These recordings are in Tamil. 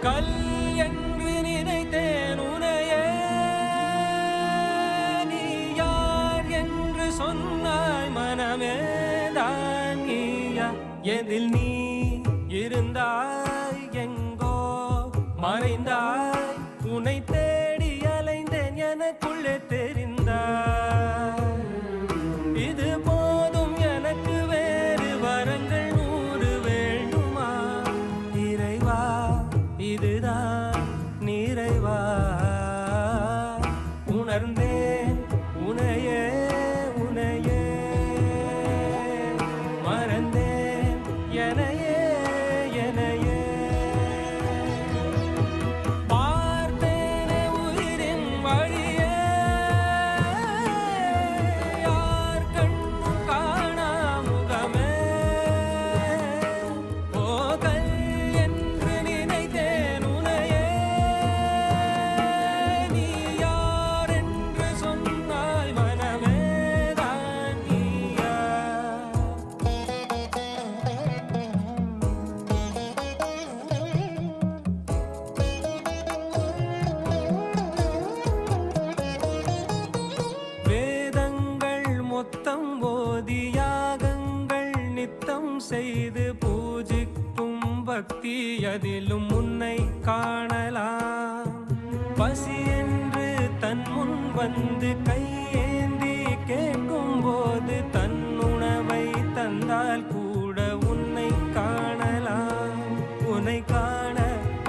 கல் என்று நினைத்தேன் உனையே, நீ யார் என்று சொன்னாய் மனமே தான் நீயா? எதில் நீ இருந்தாய் எங்கோ மறைந்தாய், உன்னை தேடி அலைந்தேன் எனக்குள்ளே தெரிந்தாய். இது போதும் எனக்கு வேறு வரங்கள் 100 வேண்டுமா? இறைவா இதுதான் நிறைவா? உணர்ந்தேன் உனையே உனையே, மறந்தேன் எனையே எனையே. பார்த்தேனே உயிரின் வழியே, யார் கண்ணும் காணா முகமே. ஓ கல் என்று நினைத்தேன் உனையே, நீ யார் என்று சொன்னாய் மனமே தான் நீயா? வேதங்கள் மொத்தம் ஓதி யாகங்கள் நித்தம் செய்து பூஜிக்கும் பக்தி, அதிலும் உன்னை காணலாம். பசி என்று தன் முன் வந்து கையேந்தி கேட்கும் போது, தன் உணவை தந்தால் கூட உன்னை காணலாம். உன்னை காண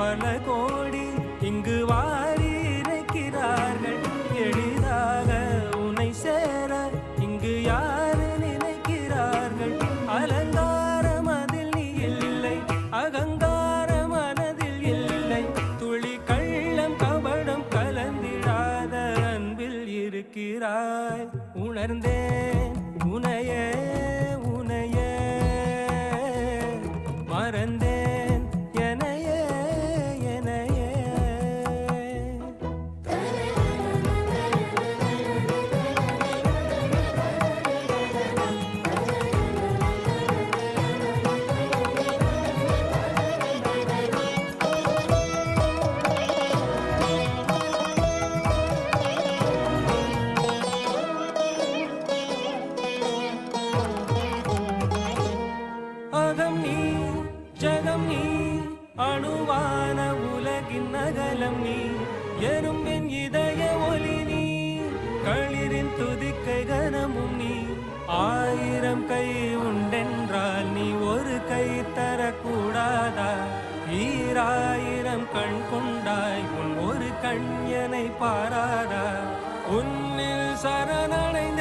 பல கோடி இங்கு வாரி இறைக்கிறார்கள். எளிதாக உன்னை சேர இங்கு யாரு நினைக்கிறார்கள்? அலங்காரம் அதில் நீ இல்லை, அகங்காரம் மனதில் இல்லை. துளி கள்ளம் கபடம் கலந்திடாத அன்பில் இருக்கிறாய். உணர்ந்தேன் உனையே உனையே, மறந்தேன் எனையே எனையே. அகம் நீ ஜகம் நீ, அணுவான உலகின் அகலம் நீ. எறும்பின் இதய ஒலி நீ, களிரின் துதிக்கை கனமும் நீ. 1000 கை உண்டென்றால் நீ ஒரு கை தரக்கூடாதா? 1000 கண் கொண்டாய் உன் ஒரு கண் என்னை பாராதா? உன்னில் சரணடைந்த